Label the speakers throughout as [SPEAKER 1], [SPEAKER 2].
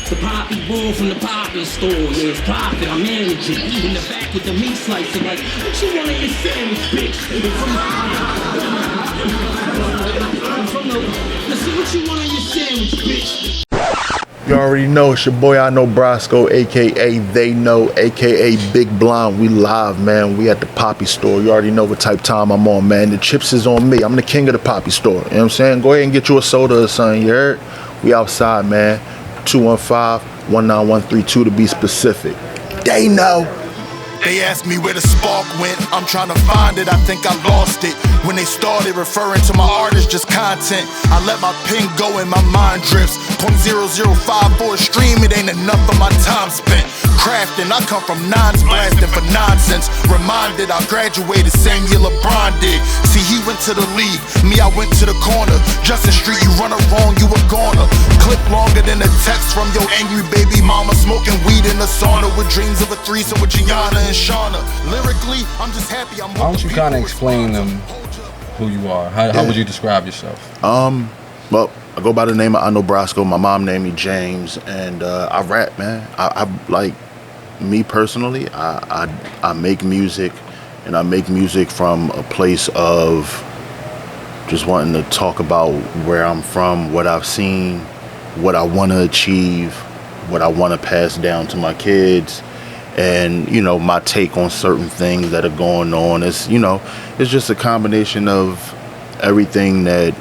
[SPEAKER 1] The Papi bull from the Papi store. Yeah, it's profit, I manage it. In the back with the meat slicer, like, what you want in your sandwich, bitch? Let's see what you want on your sandwich, bitch.
[SPEAKER 2] You already know it's your boy iKnowBrasco, aka They Know, aka Big Blonde. We live, man. We at the Papi store. You already know what type of time I'm on, man. The chips is on me. I'm the king of the Papi store. You know what I'm saying? Go ahead and get you a soda or something, you heard? We outside, man. 215-19132 to be specific. They know.
[SPEAKER 3] They asked me where the spark went, I'm trying to find it, I think I lost it. When they started referring to my art as just content, I let my pen go and my mind drifts. 0.005 for a stream, it ain't enough of my time spent. Crafting, I come from nines blasting for nonsense. Reminded I graduated same year LeBron did. See, he went to the league, me I went to the corner. Justin Street, you run it wrong, you a goner. Clip longer than a text from your angry baby mama. Smoking weed in the sauna with dreams of a threesome with Gianna and Shauna. Lyrically, I'm just happy I'm.
[SPEAKER 4] Why don't you kind of explain them who you are? How would you describe yourself?
[SPEAKER 2] Well, I go by the name of iKnowBrasco. My mom named me James, and I rap, man. I like me personally. I make music, and I make music from a place of just wanting to talk about where I'm from, what I've seen, what I want to achieve, what I want to pass down to my kids. And, you know, my take on certain things that are going on. It's, you know, it's just a combination of everything that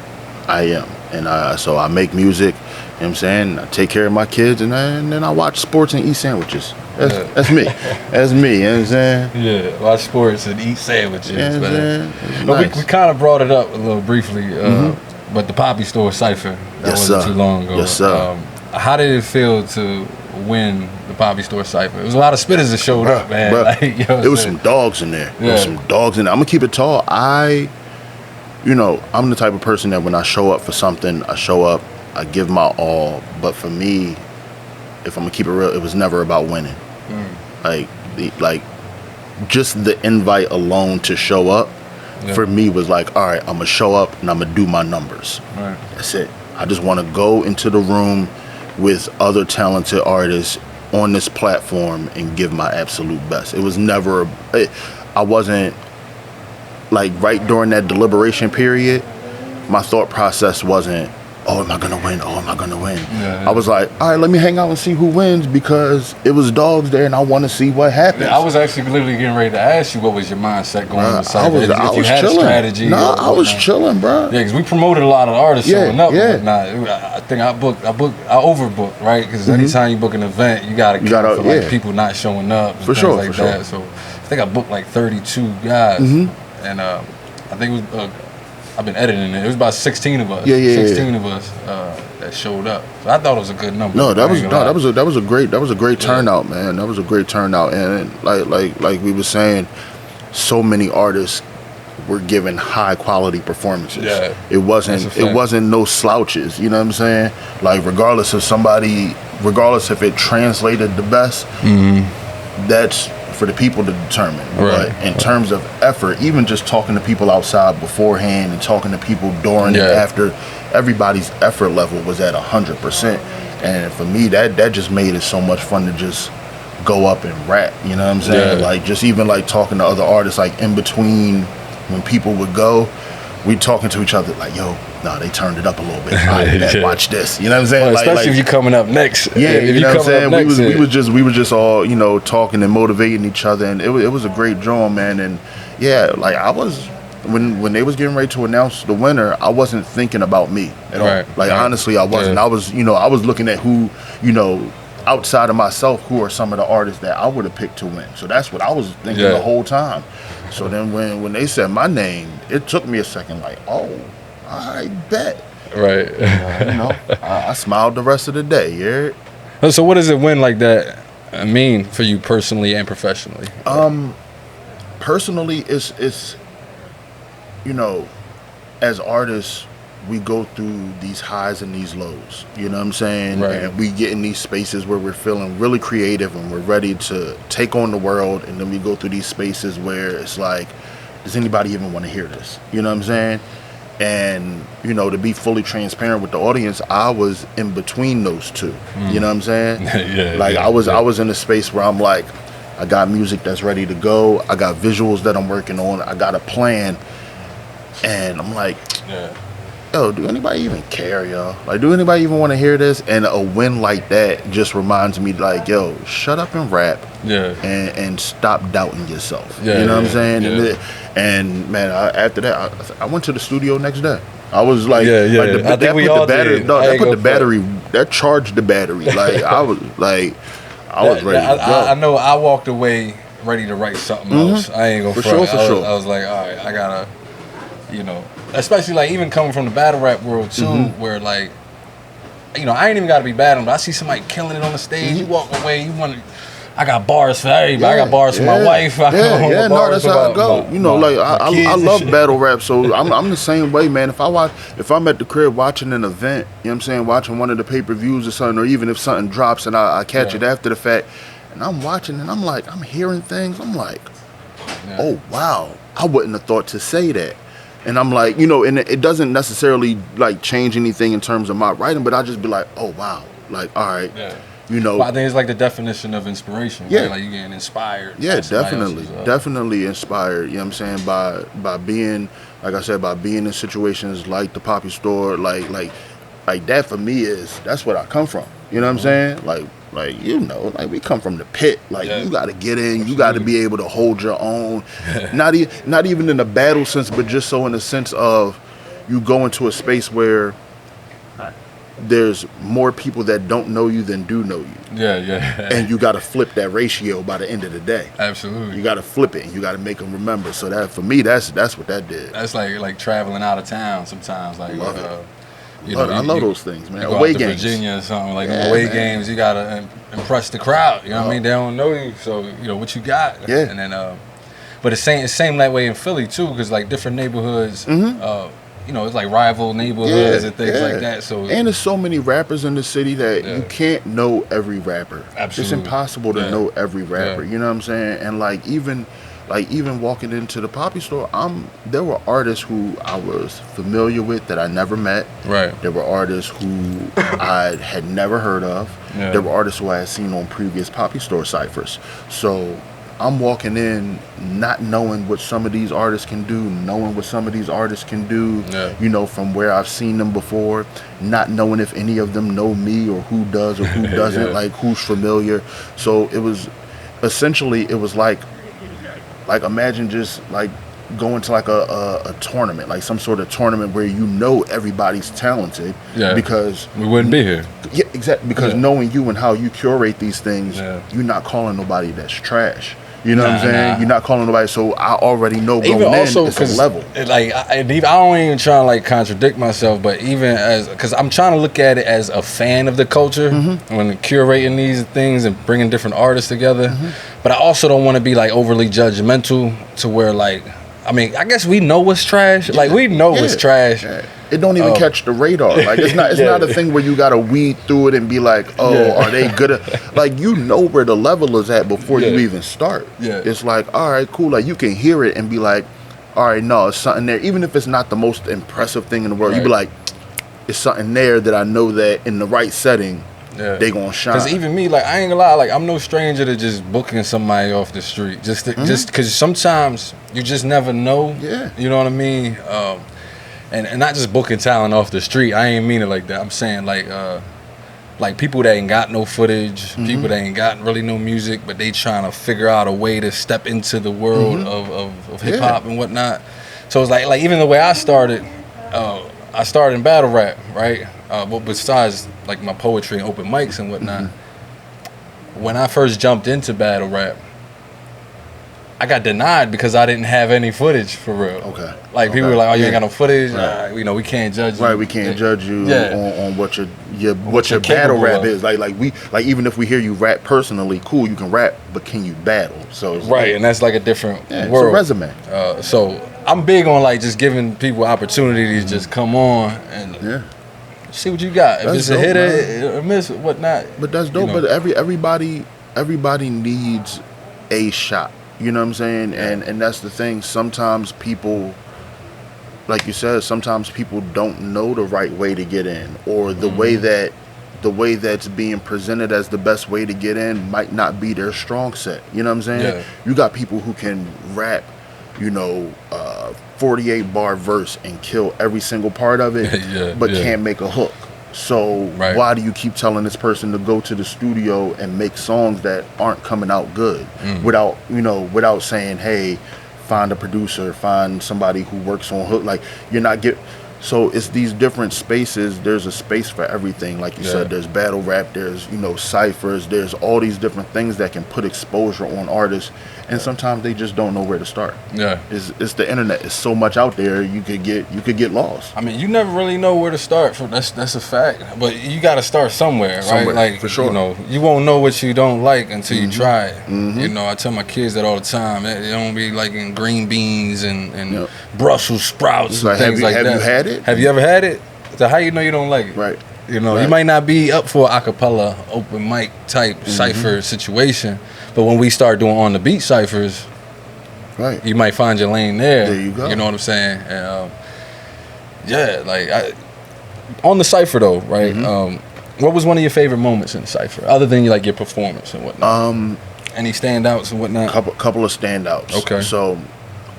[SPEAKER 2] I am. And so I make music, you know what I'm saying? I take care of my kids, and then I watch sports and eat sandwiches. That's me. That's me, you know what I'm saying?
[SPEAKER 4] Yeah, watch sports and eat sandwiches,
[SPEAKER 2] yeah,
[SPEAKER 4] man.
[SPEAKER 2] Nice.
[SPEAKER 4] We kind of brought it up a little briefly, but the Papi store Cypher, that wasn't too long ago.
[SPEAKER 2] Yes, sir.
[SPEAKER 4] How did it feel to win the Papi store Cypher? It was a lot of spitters that showed up, man.
[SPEAKER 2] Bruh,
[SPEAKER 4] like, you know
[SPEAKER 2] it was some dogs in there.
[SPEAKER 4] Yeah.
[SPEAKER 2] There was some dogs in there. I'm gonna keep it tall. You know, I'm the type of person that when I show up for something, I show up, I give my all. But for me, if I'm gonna keep it real, it was never about winning. Like just the invite alone to show up for me was like, all right, I'm gonna show up and I'm gonna do my numbers.
[SPEAKER 4] Right.
[SPEAKER 2] That's it. I just want to go into the room with other talented artists on this platform and give my absolute best. It was never, I wasn't, like, right during that deliberation period, my thought process wasn't, oh, am I gonna win? Oh, am I gonna win?
[SPEAKER 4] Yeah.
[SPEAKER 2] I was like, all right, let me hang out and see who wins, because it was dogs there and I want to see what happens.
[SPEAKER 4] Yeah, I was actually literally getting ready to ask you what was your mindset going into Cypher.
[SPEAKER 2] I was
[SPEAKER 4] if you had
[SPEAKER 2] chilling.
[SPEAKER 4] a strategy.
[SPEAKER 2] Nah, I was chilling, bro.
[SPEAKER 4] Yeah, because we promoted a lot of artists showing up.
[SPEAKER 2] Yeah.
[SPEAKER 4] I think I overbooked, right? Because anytime you book an event, you gotta for like people not showing up and
[SPEAKER 2] for
[SPEAKER 4] things
[SPEAKER 2] sure,
[SPEAKER 4] like
[SPEAKER 2] for
[SPEAKER 4] that.
[SPEAKER 2] sure.
[SPEAKER 4] So I think I booked like 32 guys, and I think it was. I've been editing it. It was about 16 of us. 16 of us that showed up. So I thought it was a good number.
[SPEAKER 2] No, that was a great turnout, man. That was a great turnout, and like we were saying, so many artists were giving high quality performances. Yeah, it wasn't no slouches. You know what I'm saying? Like regardless if it translated the best, that's for the people to determine. Right. But in terms of effort, even just talking to people outside beforehand and talking to people during and after, everybody's effort level was at 100%. And for me, that just made it so much fun to just go up and rap. You know what I'm saying? Yeah. Like just even like talking to other artists, like in between when people would go, we talking to each other like, yo, no, they turned it up a little bit. Watch this. You know what I'm saying?
[SPEAKER 4] Well, especially if you're coming up next.
[SPEAKER 2] Yeah, you know what I'm saying? We was just all, you know, talking and motivating each other, and it was a great drawing, man. And yeah, like I was when they was getting ready to announce the winner, I wasn't thinking about me at all. Like honestly, I wasn't. I was, you know, I was looking at who, you know, outside of myself, who are some of the artists that I would have picked to win. So that's what I was thinking the whole time. So then when they said my name, it took me a second, like, oh, I bet.
[SPEAKER 4] Right.
[SPEAKER 2] You know, I smiled the rest of the day. Yeah.
[SPEAKER 4] So what does a win like that mean for you personally and professionally?
[SPEAKER 2] Personally, it's you know, as artists, we go through these highs and these lows. You know what I'm saying?
[SPEAKER 4] Right.
[SPEAKER 2] And we get in these spaces where we're feeling really creative and we're ready to take on the world, and then we go through these spaces where it's like, does anybody even want to hear this? You know what I'm saying? And, you know, to be fully transparent with the audience, I was in between those two. You know what I'm saying? I was in a space where I'm like, I got music that's ready to go. I got visuals that I'm working on. I got a plan. And I'm like, yo, do anybody even care, yo? Like, do anybody even want to hear this? And a win like that just reminds me, like, yo, shut up and rap. And stop doubting yourself. You know what I'm saying? And man, after that, I went to the studio next day. I was like,
[SPEAKER 4] I think we all did.
[SPEAKER 2] That put the battery, that charged the battery. Like, I was like, I was ready to go.
[SPEAKER 4] I know I walked away ready to write something else. I ain't gonna front.
[SPEAKER 2] For sure.
[SPEAKER 4] I was like, all right, I gotta, you know, especially like even coming from the battle rap world too, where like, you know, I ain't even gotta be battling, but I see somebody killing it on the stage. You walk away, you want to. I got bars for everybody. I got bars for my wife.
[SPEAKER 2] That's how I go. You know, like I love battle rap, so I'm the same way, man. If I'm at the crib watching an event, you know what I'm saying, watching one of the pay-per-views or something, or even if something drops and I catch it after the fact, and I'm watching and I'm like, I'm hearing things, I'm like, oh wow, I wouldn't have thought to say that. And I'm like, you know, and it doesn't necessarily like change anything in terms of my writing, but I just be like, oh wow, like all right. You know,
[SPEAKER 4] well, I think it's like the definition of inspiration. Right? Like you getting inspired.
[SPEAKER 2] Yeah, definitely inspired. You know what I'm saying, by being, like I said, by being in situations like the Papi store, like that for me that's what I come from. You know what I'm saying? Like you know, like we come from the pit. Like you got to get in, you got to be able to hold your own. Not even in a battle sense, but just so in the sense of you go into a space where there's more people that don't know you than do know you. And you got to flip that ratio by the end of the day.
[SPEAKER 4] Absolutely.
[SPEAKER 2] You got to flip it and you got to make them remember. So that for me, that's what that did.
[SPEAKER 4] That's like traveling out of town sometimes. Like
[SPEAKER 2] you know, I love those things, man.
[SPEAKER 4] You go
[SPEAKER 2] away
[SPEAKER 4] out to
[SPEAKER 2] games,
[SPEAKER 4] Virginia or something like away games. You gotta impress the crowd. You know what I mean? They don't know you, so you know what you got. And then, but it's same that way in Philly too, because like different neighborhoods. You know, it's like rival neighborhoods and things like that. So
[SPEAKER 2] and there's so many rappers in the city that you can't know every rapper.
[SPEAKER 4] Absolutely.
[SPEAKER 2] It's impossible to know every rapper. You know what I'm saying? And like even walking into the Papi store, there were artists who I was familiar with that I never met.
[SPEAKER 4] Right.
[SPEAKER 2] There were artists who I had never heard of. There were artists who I had seen on previous Papi store ciphers. So I'm walking in not knowing what some of these artists can do, knowing what some of these artists can do, you know, from where I've seen them before, not knowing if any of them know me or who does or who doesn't, like who's familiar. So it was essentially, it was like imagine just like going to like a tournament, like some sort of tournament where you know everybody's talented because
[SPEAKER 4] we wouldn't be here.
[SPEAKER 2] Yeah, exactly. Because knowing you and how you curate these things, you're not calling nobody that's trash. You know what I'm saying? You're not calling nobody. So I already know going
[SPEAKER 4] even also,
[SPEAKER 2] it's a level.
[SPEAKER 4] Like I don't even try to like contradict myself, but even because I'm trying to look at it as a fan of the culture when curating these things and bringing different artists together. But I also don't want to be like overly judgmental to where like, I mean, I guess we know what's trash. Like we know what's trash.
[SPEAKER 2] It don't even catch the radar. Like it's not a thing where you gotta weed through it and be like, oh, are they good at, like you know where the level is at before you even start. It's like, all right, cool. Like you can hear it and be like, all right, no, it's something there. Even if it's not the most impressive thing in the world, you be like, it's something there that I know that in the right setting, they gonna shine.
[SPEAKER 4] Because even me, like I ain't gonna lie, like I'm no stranger to just booking somebody off the street. Just because sometimes you just never know. You know what I mean? And not just booking talent off the street. I ain't mean it like that. I'm saying like people that ain't got no footage, people that ain't got really no music, but they trying to figure out a way to step into the world of hip hop and whatnot. So it's like even the way I started in battle rap, right? But besides like my poetry and open mics and whatnot, when I first jumped into battle rap, I got denied because I didn't have any footage for real. Like people were like, "Oh, you ain't got no footage. You know, we can't judge you."
[SPEAKER 2] We can't judge you on what your battle rap is. Like even if we hear you rap personally, cool, you can rap, but can you battle? So it's
[SPEAKER 4] and that's like a different world.
[SPEAKER 2] It's a resume.
[SPEAKER 4] So I'm big on like just giving people opportunities, just come on and see what you got. If it's a hitter, a miss, whatnot.
[SPEAKER 2] But that's dope. You know. But everybody needs a shot. You know what I'm saying? And that's the thing. Sometimes people like you said, sometimes people don't know the right way to get in, or the way that's being presented as the best way to get in might not be their strong set. You know what I'm saying?
[SPEAKER 4] Yeah.
[SPEAKER 2] You got people who can rap, 48 bar verse and kill every single part of it, but can't make a hook. So why do you keep telling this person to go to the studio and make songs that aren't coming out good without saying, hey, find a producer, find somebody who works on hook? Like, you're not get. So it's these different spaces. There's a space for everything. Like you said, there's battle rap, there's, ciphers, there's all these different things that can put exposure on artists. And sometimes they just don't know where to start. Yeah. It's the internet. It's so much out there, you could get lost.
[SPEAKER 4] I mean, you never really know where to start. That's a fact. But you got to start somewhere, right? Like,
[SPEAKER 2] for sure.
[SPEAKER 4] You won't know what you don't like until you try it. I tell my kids that all the time. They don't be liking green beans and Brussels sprouts and things like that.
[SPEAKER 2] Have you had it?
[SPEAKER 4] Have you ever had it? So how you know you don't like it?
[SPEAKER 2] Right.
[SPEAKER 4] You might not be up for an acapella, open mic type cypher situation, but when we start doing on the beat ciphers, you might find your lane there.
[SPEAKER 2] There you go.
[SPEAKER 4] You know what I'm saying? And, on the cypher though, right? What was one of your favorite moments in the cypher, other than your performance and whatnot? Any standouts and whatnot?
[SPEAKER 2] Couple of standouts.
[SPEAKER 4] Okay.
[SPEAKER 2] So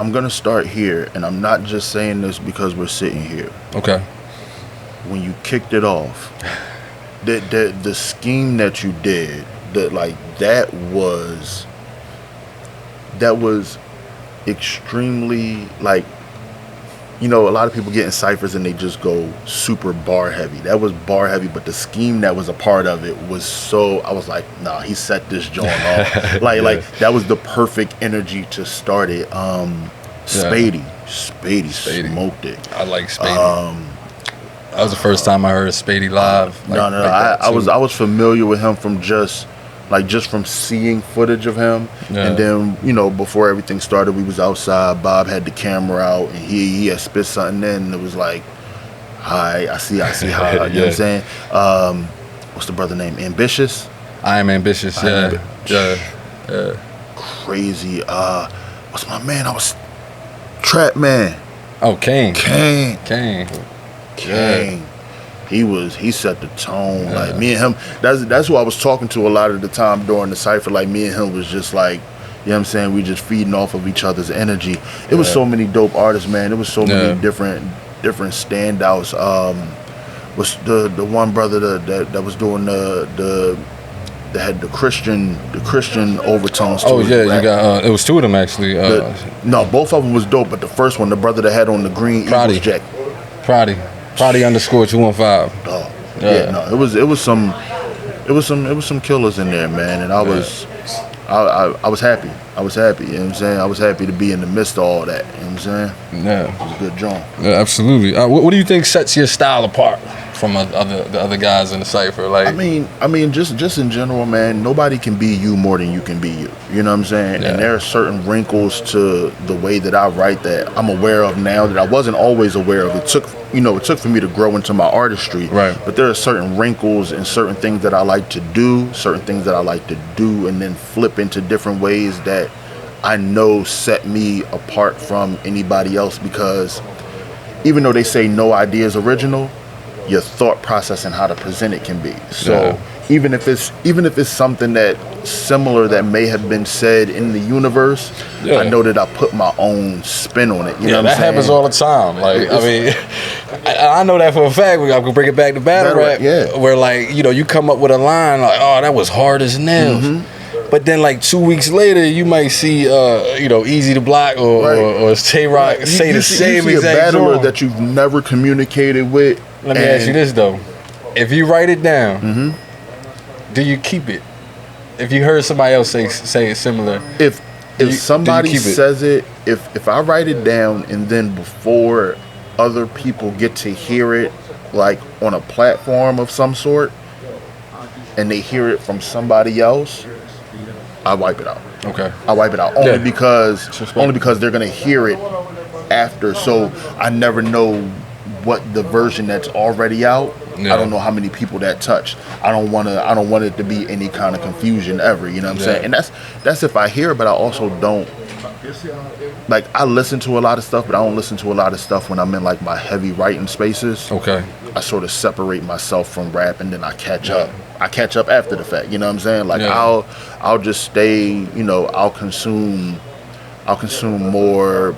[SPEAKER 2] I'm gonna start here, and I'm not just saying this because we're sitting here.
[SPEAKER 4] Okay.
[SPEAKER 2] When you kicked it off, the scheme that you did, that was extremely, a lot of people get in ciphers and they just go super bar heavy. That was bar heavy, but the scheme that was a part of it was so, I was like, nah, he set this joint off. That was the perfect energy to start it. Spady smoked it.
[SPEAKER 4] I like Spady. That was the first time I heard Spady live.
[SPEAKER 2] I was familiar with him from just from seeing footage of him, and then before everything started, we was outside. Bob had the camera out, and he had spit something in, and it was like, hi, I see, hi. You know what I'm saying? What's the brother name? Ambitious.
[SPEAKER 4] I am ambitious.
[SPEAKER 2] Crazy. What's my man? I was Trap Man.
[SPEAKER 4] Oh, Kane.
[SPEAKER 2] King. He set the tone. Like, me and him, that's who I was talking to a lot of the time during the cypher. Like, me and him was just like, you know what I'm saying, we just feeding off of each other's energy. It was so many dope artists, man. It was so many different standouts. Was the one brother that was doing that had the Christian overtones to it.
[SPEAKER 4] You got it was two of them actually.
[SPEAKER 2] No, both of them was dope, but the first one, the brother that had on the green Eagles jacket.
[SPEAKER 4] Prodi _215.
[SPEAKER 2] It was some killers in there, man, and I was happy. You know what I'm saying? I was happy to be in the midst of all that. You know what I'm saying?
[SPEAKER 4] Yeah,
[SPEAKER 2] it was a good joint.
[SPEAKER 4] Yeah, absolutely. What do you think sets your style apart from the other guys in the cypher? Like,
[SPEAKER 2] I mean, just in general, man. Nobody can be you more than you can be you. You know what I'm saying? Yeah. And there are certain wrinkles to the way that I write that I'm aware of now that I wasn't always aware of. It took for me to grow into my artistry.
[SPEAKER 4] Right.
[SPEAKER 2] But there are certain wrinkles and certain things that I like to do, and then flip into different ways that I know set me apart from anybody else, because even though they say no idea is original, your thought process and how to present it can be. So even if it's something that similar that may have been said in the universe, I know that I put my own spin on it. You know what I'm saying?
[SPEAKER 4] That happens all the time. Like, I know that for a fact. I can bring it back to battle rap.
[SPEAKER 2] Yeah.
[SPEAKER 4] Where you come up with a line like, oh, that was hard as nails. But then 2 weeks later, you might see Easy to Block or Tay-Rock say the same exact
[SPEAKER 2] you see a battler that you've never communicated with.
[SPEAKER 4] Let me ask you this though: if you write it down, do you keep it? If you heard somebody else say it similar,
[SPEAKER 2] if somebody says it, if I write it down and then before other people get to hear it, like on a platform of some sort, and they hear it from somebody else, I wipe it out.
[SPEAKER 4] Okay.
[SPEAKER 2] I wipe it out only because they're gonna hear it after, so I never know what the version that's already out. I don't know how many people that touched. I don't want it to be any kind of confusion ever. You know what I'm saying? And that's if I hear it, but I also don't. Like, I listen to a lot of stuff, but I don't listen to a lot of stuff when I'm in like my heavy writing spaces. Okay. I sort of separate myself from rap, and then I catch up. I catch up after the fact. You know what I'm saying? Like I'll just stay. You know, I'll consume more.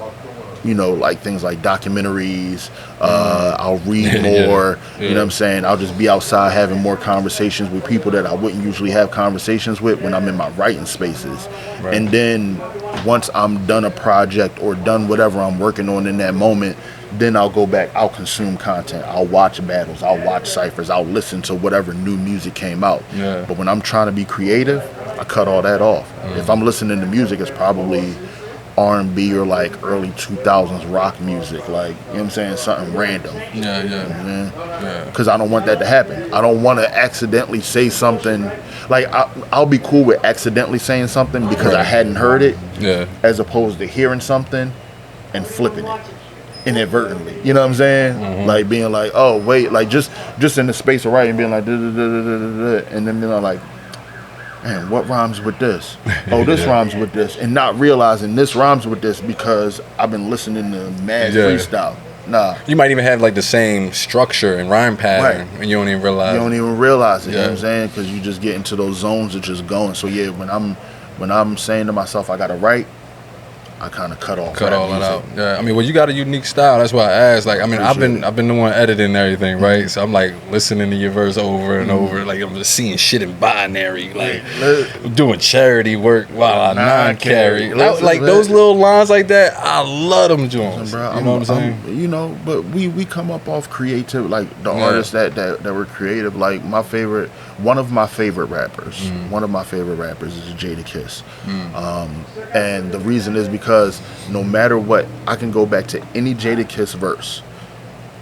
[SPEAKER 2] You know, like things like documentaries. I'll read more. You know what I'm saying? I'll just be outside having more conversations with people that I wouldn't usually have conversations with when I'm in my writing spaces. Right. And then once I'm done a project or done whatever I'm working on in that moment, then I'll go back. I'll consume content. I'll watch battles. I'll watch ciphers. I'll listen to whatever new music came out. Yeah. But when I'm trying to be creative, I cut all that off. If I'm listening to music, it's probably R&B or like early 2000s rock music, like, you know what I'm saying, something random. Because I don't want that to happen. I don't want to accidentally say something. Like, I'll be cool with accidentally saying something because I hadn't heard it, as opposed to hearing something and flipping it inadvertently. You know what I'm saying? Like being like, oh wait, like just in the space of writing, being like, and then being like, man, what rhymes with this? Oh, this rhymes with this. And not realizing this rhymes with this because I've been listening to mad freestyle. Nah. You might even have like the same structure and rhyme pattern, and you don't even realize it. You don't even realize it, you know what I'm saying? Because you just get into those zones of just going. So yeah, when I'm saying to myself, I got to write, I kind of cut all that out. Yeah, I mean, well, you got a unique style. That's why I asked. Like, I mean, I've been the one editing everything, right? So I'm like listening to your verse over and over. Like, I'm just seeing shit in binary. Like, doing charity work while I non-carry. Like those little lines like that. I love them joints. Bro, you know what I'm saying? You know, but we come up off creative. Like the artists that were creative. Like one of my favorite rappers is Jadakiss. And the reason is because no matter what, I can go back to any Jadakiss verse,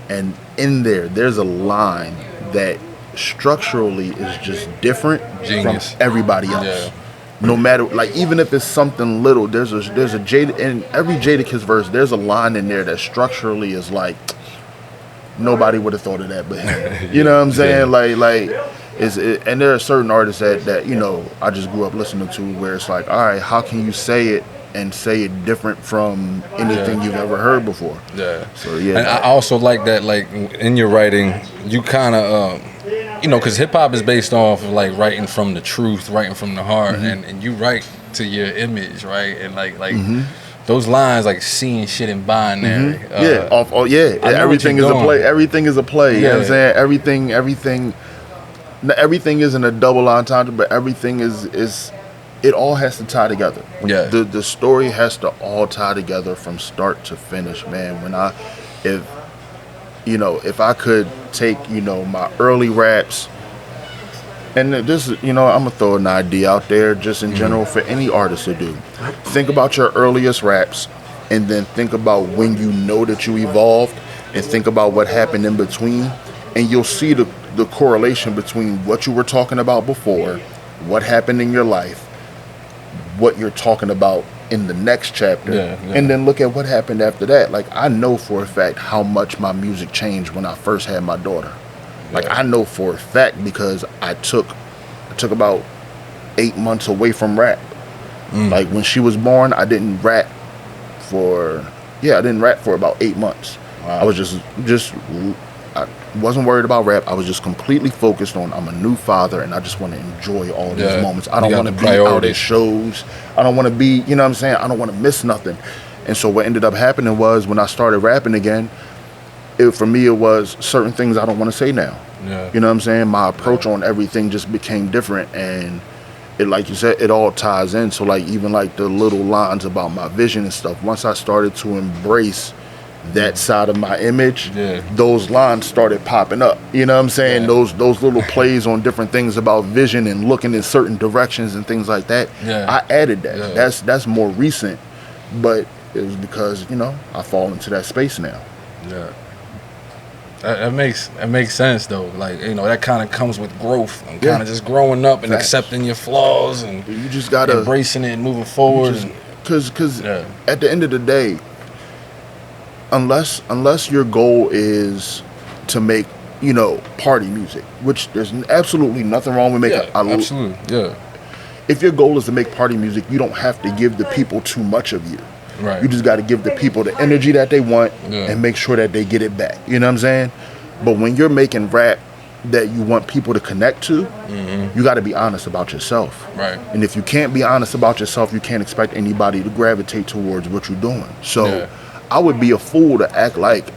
[SPEAKER 2] and in there's a line that structurally is just different from everybody else. No matter, like, even if it's something little, there's a Jada in every Jadakiss verse. There's a line in there that structurally is like nobody would have thought of that but him. You know what I'm saying? Like. And there are certain artists that you know I just grew up listening to where it's like, all right, how can you say it and say it different from anything you've ever heard before? So and I also like that, like in your writing, you kind of you know, because hip hop is based off of like writing from the truth, writing from the heart, and you write to your image, right? And like those lines, like seeing shit in binary. Everything is a play. Everything is a play. You know what I'm saying? Everything isn't a double entendre, but everything is it all has to tie together. The story has to all tie together from start to finish, man. If I could take, you know, my early raps, and this, you know, I'm gonna throw an idea out there just in general for any artist to do. Think about your earliest raps, and then think about when you know that you evolved, and think about what happened in between, and you'll see the correlation between what you were talking about before, what happened in your life, what you're talking about in the next chapter, and then look at what happened after that. Like, I know for a fact how much my music changed when I first had my daughter. Like, I know for a fact because I took about 8 months away from rap. Like, when she was born, I didn't rap for about 8 months. Wow. I was I wasn't worried about rap. I was just completely focused on, I'm a new father and I just want to enjoy all these moments. I don't want to be out at shows. I don't want to be, you know what I'm saying? I don't want to miss nothing. And so what ended up happening was when I started rapping again, for me it was certain things I don't want to say now. You know what I'm saying? My approach on everything just became different, and it, like you said, it all ties in. So like even like the little lines about my vision and stuff, once I started to embrace that side of my image, those lines started popping up. You know what I'm saying? Those little plays on different things about vision and looking in certain directions and things like that. I added that. That's more recent, but it was because, you know, I fall into that space now.
[SPEAKER 4] That makes sense though. Like, you know, that kind of comes with growth and kind of just growing up and accepting your flaws and
[SPEAKER 2] you just gotta embracing
[SPEAKER 4] it and moving forward.
[SPEAKER 2] Because at the end of the day, unless your goal is to make, you know, party music, which there's absolutely nothing wrong with making.
[SPEAKER 4] Yeah, absolutely. Yeah.
[SPEAKER 2] If your goal is to make party music, you don't have to give the people too much of you.
[SPEAKER 4] Right.
[SPEAKER 2] You just got to give the people the energy that they want and make sure that they get it back. You know what I'm saying? But when you're making rap that you want people to connect to, you got to be honest about yourself.
[SPEAKER 4] Right.
[SPEAKER 2] And if you can't be honest about yourself, you can't expect anybody to gravitate towards what you're doing. So I would be a fool to act like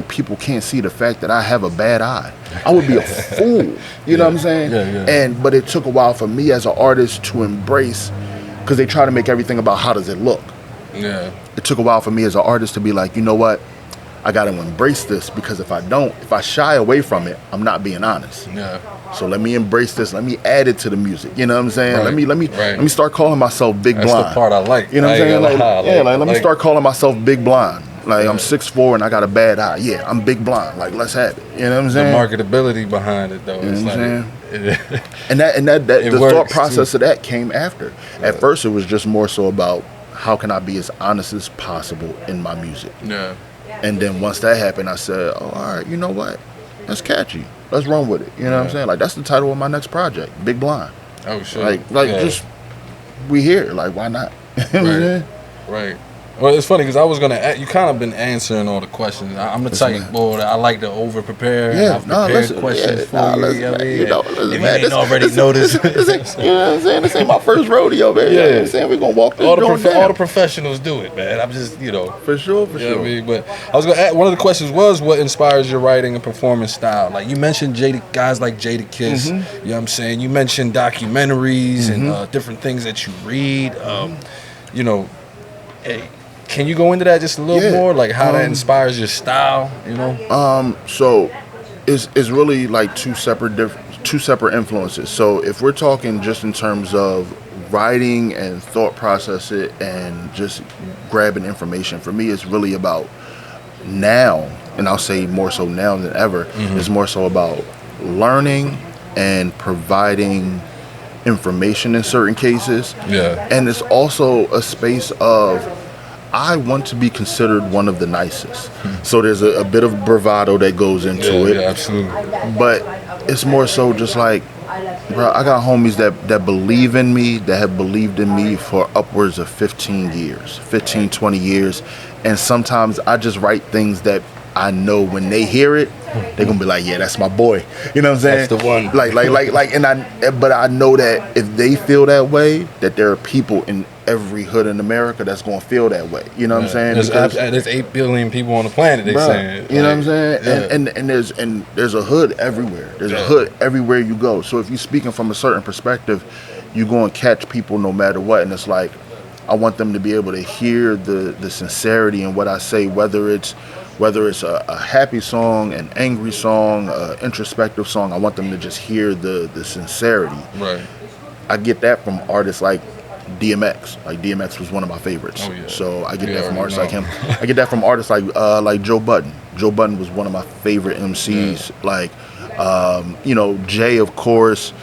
[SPEAKER 2] people can't see the fact that I have a bad eye. I would be a fool. You know what I'm saying?
[SPEAKER 4] Yeah.
[SPEAKER 2] But it took a while for me as an artist to embrace, because they try to make everything about how does it look.
[SPEAKER 4] Yeah.
[SPEAKER 2] It took a while for me as an artist to be like, you know what? I got to embrace this, because if I shy away from it, I'm not being honest.
[SPEAKER 4] Yeah.
[SPEAKER 2] So let me embrace this. Let me add it to the music. You know what I'm saying?
[SPEAKER 4] Right.
[SPEAKER 2] Let me start calling myself Big
[SPEAKER 4] That's
[SPEAKER 2] Blind.
[SPEAKER 4] the part I like.
[SPEAKER 2] You know what I'm saying? Let me
[SPEAKER 4] like,
[SPEAKER 2] start calling myself Big Blind. Like, I'm 6'4" and I got a bad eye. Yeah, I'm Big Blind. Like, let's have it. You know what I'm saying?
[SPEAKER 4] The marketability behind it, though.
[SPEAKER 2] You know what I'm
[SPEAKER 4] saying?
[SPEAKER 2] And the thought process
[SPEAKER 4] too.
[SPEAKER 2] of that came after. At first, it was just more so about how can I be as honest as possible in my music.
[SPEAKER 4] Yeah.
[SPEAKER 2] And then once that happened, I said, oh, all right, you know what? That's catchy. Let's run with it. You know what I'm saying? Like, that's the title of my next project, Big Blind.
[SPEAKER 4] Oh, shit.
[SPEAKER 2] Just, we here. Like, why not? You know what I'm saying?
[SPEAKER 4] Right. Well, it's funny because I was gonna. You kind of been answering all the questions. I'm the type boy that I like to over prepare.
[SPEAKER 2] Yeah,
[SPEAKER 4] I've prepared questions for you.
[SPEAKER 2] You know,
[SPEAKER 4] if you didn't already notice,
[SPEAKER 2] you know what I'm saying? This ain't my first rodeo, man. You know what I'm saying? We're gonna walk this joint down.
[SPEAKER 4] All the professionals do it, man. I'm just,
[SPEAKER 2] for sure.
[SPEAKER 4] You know what I mean? But I was gonna ask, one of the questions was what inspires your writing and performance style. Like you mentioned, guys like Jadakiss. You know what I'm saying? You mentioned documentaries and different things that you read. Can you go into that just a little more, like how that inspires your style?
[SPEAKER 2] So it's really like two separate influences. So if we're talking just in terms of writing and thought process it and just grabbing information, for me it's really about now, and I'll say more so now than ever, it's more so about learning and providing information in certain cases.
[SPEAKER 4] Yeah.
[SPEAKER 2] And it's also a space of I want to be considered one of the nicest. So there's a bit of bravado that goes into it.
[SPEAKER 4] Yeah, absolutely.
[SPEAKER 2] But it's more so just like, bro, I got homies that believe in me, that have believed in me for upwards of 15 years, 15, 20 years. And sometimes I just write things that I know when they hear it, they're gonna be like, yeah, that's my boy. You know what I'm saying?
[SPEAKER 4] That's the one.
[SPEAKER 2] But I know that if they feel that way, that there are people in every hood in America that's gonna feel that way. You know what I'm saying?
[SPEAKER 4] There's 8 billion people on the planet. They saying,
[SPEAKER 2] you know what I'm saying? And there's a hood everywhere. There's a hood everywhere you go. So if you're speaking from a certain perspective, you go and catch people no matter what. And it's like, I want them to be able to hear the sincerity in what I say, whether it's a happy song, an angry song, an introspective song. I want them to just hear the sincerity.
[SPEAKER 4] Right.
[SPEAKER 2] I get that from artists like DMX. Like DMX was one of my favorites.
[SPEAKER 4] Oh, yeah.
[SPEAKER 2] So I get that from artists like him. I get that from artists like Joe Budden. Joe Budden was one of my favorite MCs. Jay, of course.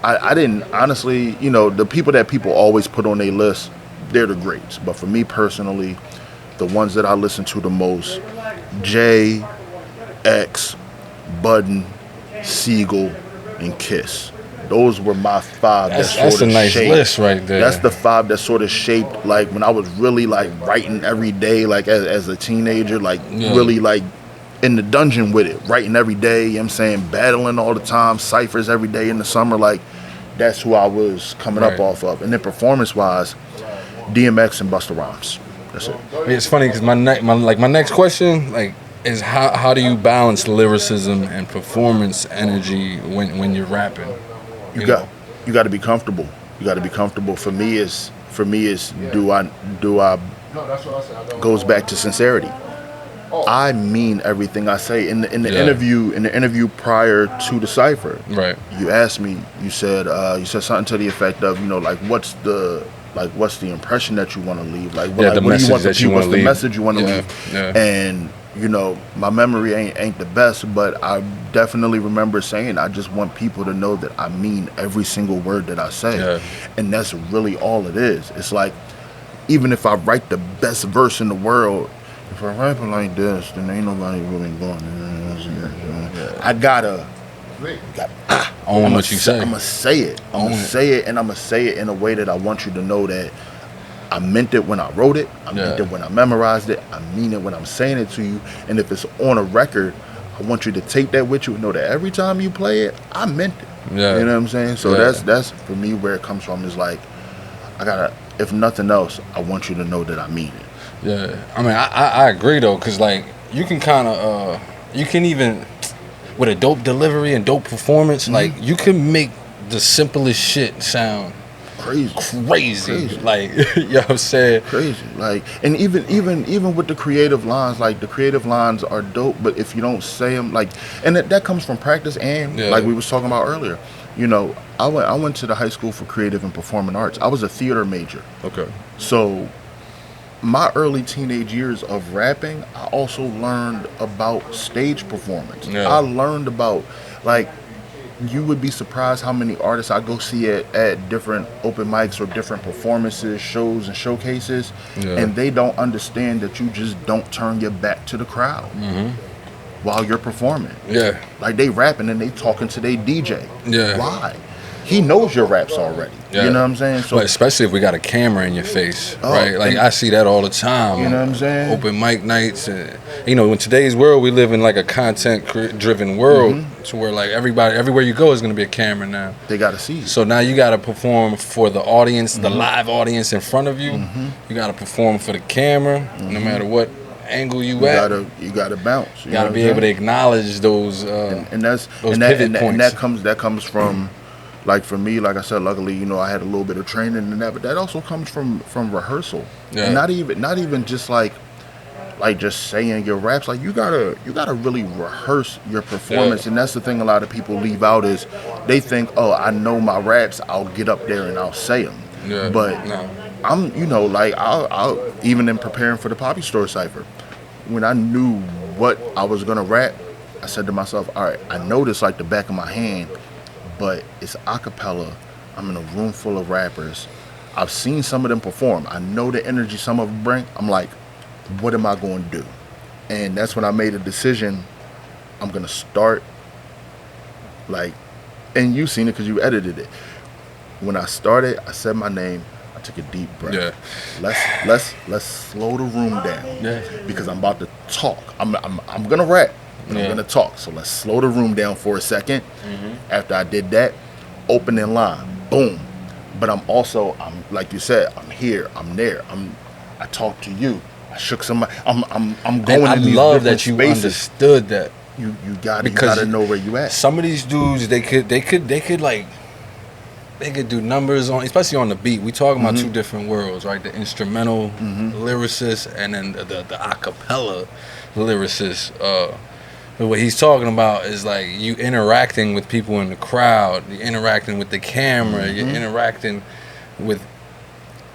[SPEAKER 2] I didn't honestly. The people that people always put on their list, they're the greats. But for me personally, the ones that I listen to the most, Jay, X, Budden, Siegel, and Kiss. Those were my 5
[SPEAKER 4] that's a nice
[SPEAKER 2] shaped.
[SPEAKER 4] List right there.
[SPEAKER 2] That's the 5 that sort of shaped, like, when I was really, like, writing every day, like, as a teenager, like, really, like, in the dungeon with it, writing every day, you know what I'm saying, battling all the time, ciphers every day in the summer, like, that's who I was coming up off of. And then performance-wise, DMX and Busta Rhymes. That's it.
[SPEAKER 4] It's funny because my next question is how do you balance lyricism and performance energy when you're rapping?
[SPEAKER 2] You got to be comfortable. You got to be comfortable. For me is do I goes back to sincerity. I mean everything I say. In the interview prior to the Cypher,
[SPEAKER 4] right?
[SPEAKER 2] You asked me. You said something to the effect of, what's the impression that you want to leave? Like, what do you want the people? What's the message you want to leave?
[SPEAKER 4] Yeah.
[SPEAKER 2] And my memory ain't the best, but I definitely remember saying, I just want people to know that I mean every single word that I say. And that's really all it is. It's like, even if I write the best verse in the world, if I rap it like this, then ain't nobody really going. I gotta
[SPEAKER 4] own what you say.
[SPEAKER 2] I'm gonna say it. I'm gonna say it, and I'm gonna say it in a way that I want you to know that I meant it when I wrote it. I meant it when I memorized it. I mean it when I'm saying it to you. And if it's on a record, I want you to take that with you and know that every time you play it, I meant it.
[SPEAKER 4] Yeah.
[SPEAKER 2] You know what I'm saying? So that's for me where it comes from. Is like, I gotta, if nothing else, I want you to know that I mean it.
[SPEAKER 4] Yeah, I mean, I agree though, cause like you can kind of you can even with a dope delivery and dope performance, like you can make the simplest shit sound crazy. Like, you know what I'm saying?
[SPEAKER 2] Crazy. Like, and even with the creative lines, like the creative lines are dope, but if you don't say them, like, and that comes from practice and like we was talking about earlier. You know, I went to the high school for creative and performing arts. I was a theater major.
[SPEAKER 4] Okay.
[SPEAKER 2] So my early teenage years of rapping, I also learned about stage performance. I learned about, like, you would be surprised how many artists I go see at different open mics or different performances, shows and showcases, and they don't understand that you just don't turn your back to the crowd while you're performing. Yeah. Like, they rapping and they talking to their DJ. Yeah. Why? He knows your raps already. Yeah. You know what I'm saying? So,
[SPEAKER 4] but especially if we got a camera in your face, right? Like, I see that all the time.
[SPEAKER 2] You know what I'm saying?
[SPEAKER 4] Open mic nights. And, you know, in today's world, we live in like a content-driven world, to where like everywhere you go is going to be a camera now.
[SPEAKER 2] They got to see you.
[SPEAKER 4] So now you got to perform for the audience, the live audience in front of you. You got to perform for the camera, no matter what angle you at.
[SPEAKER 2] You gotta bounce.
[SPEAKER 4] You gotta be able to acknowledge those pivot points.
[SPEAKER 2] And that comes from, like, for me, like I said, luckily, you know, I had a little bit of training in that, but that also comes from rehearsal. And not even just like just saying your raps. Like, you gotta really rehearse your performance. And that's the thing a lot of people leave out, is they think, oh, I know my raps, I'll get up there and I'll say them. But I'm, you know, like, I'll even in preparing for the Papi Store Cypher, when I knew what I was gonna rap, I said to myself, all right, I know this like the back of my hand, but it's a cappella. I'm in a room full of rappers. I've seen some of them perform. I know the energy some of them bring. I'm like, what am I going to do? And that's when I made a decision. I'm going to start, like, and you seen it because you edited it. When I started, I said my name. I took a deep breath. Yeah. Let's slow the room down. Yeah. Because I'm about to talk. I'm gonna rap. And I'm gonna talk. So let's slow the room down for a second. After I did that, opening line, boom. But I'm like you said, I'm here, I'm there. I talk to you. I shook somebody. I'm going.
[SPEAKER 4] I
[SPEAKER 2] in these
[SPEAKER 4] love that
[SPEAKER 2] spaces.
[SPEAKER 4] you understood that.
[SPEAKER 2] You gotta know where you at.
[SPEAKER 4] Some of these dudes, they could do numbers on, especially on the beat. We talking about two different worlds, right? The instrumental lyricist and then the acapella lyricist. What he's talking about is like you interacting with people in the crowd, you're interacting with the camera, you're interacting with,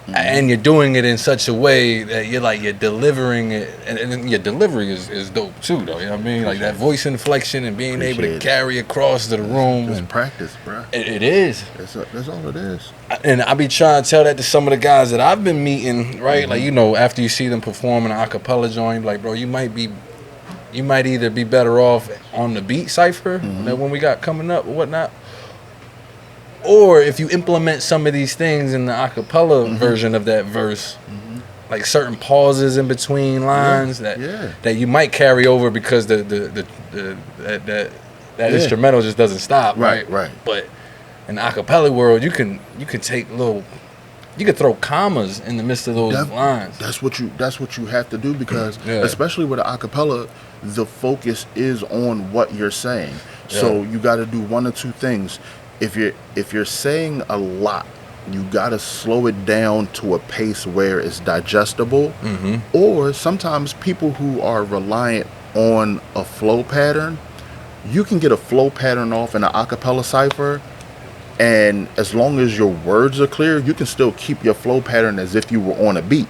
[SPEAKER 4] and you're doing it in such a way that you're delivering it, and your delivery is dope too, though. You know what I mean? Like that voice inflection and being able to carry across to the room.
[SPEAKER 2] It's practice, bro.
[SPEAKER 4] It is.
[SPEAKER 2] That's all it is.
[SPEAKER 4] And I be trying to tell that to some of the guys that I've been meeting, right? Like, you know, after you see them perform an acapella joint, like, bro, you might either be better off on the beat Cypher that when we got coming up or whatnot, or if you implement some of these things in the acapella version of that verse, like certain pauses in between lines that you might carry over because that instrumental just doesn't stop, right? But in the acapella world, you can take you could throw commas in the midst of those lines.
[SPEAKER 2] That's what you have to do, because especially with an acapella, the focus is on what you're saying. So you got to do one or two things. If you're saying a lot, you got to slow it down to a pace where it's digestible. Or sometimes people who are reliant on a flow pattern, you can get a flow pattern off in an acapella cypher, and as long as your words are clear, you can still keep your flow pattern as if you were on a beat.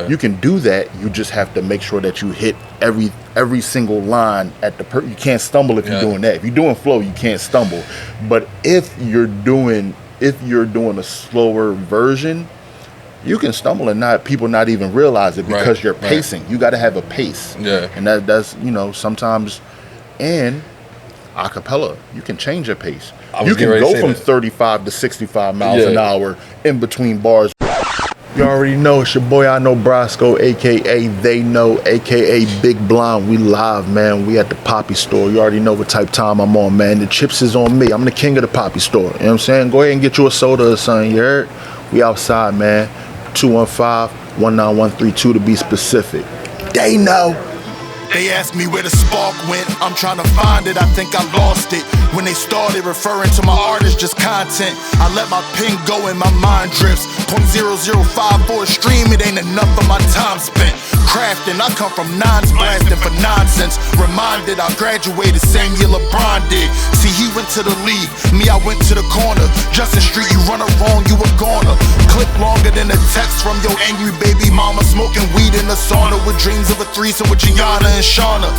[SPEAKER 2] You can do that. You just have to make sure that you hit every single line at the you can't stumble if you're doing that. If you're doing flow, you can't stumble. But if you're doing a slower version, you can stumble and people not even realize it because you're pacing. You got to have a pace.
[SPEAKER 4] Yeah.
[SPEAKER 2] And that's, you know, sometimes in a cappella, you can change your pace. You can go from 35 to 65 miles an hour in between bars. You already know it's your boy iKnowBrasco, aka They Know, aka Big Blonde. We live, man. We at the Papi store. You already know what type time I'm on, man. The chips is on me. I'm the king of the Papi store. You know what I'm saying? Go ahead and get you a soda or something, you heard? We outside, man. 215-19132 to be specific. They know.
[SPEAKER 3] They asked me where the spark went, I'm trying to find it, I think I lost it. When they started referring to my art as just content, I let my pen go and my mind drifts. 0.005 for a stream, it ain't enough of my time spent. Crafting, I come from nines blasting for nonsense. Reminded I graduated same year LeBron did. See, he went to the league, me I went to the corner. Justin Street, you run her wrong, you a goner. Clip longer than a text from your angry baby mama. Smoking weed in the sauna with dreams of a threesome with Gianna and Shauna.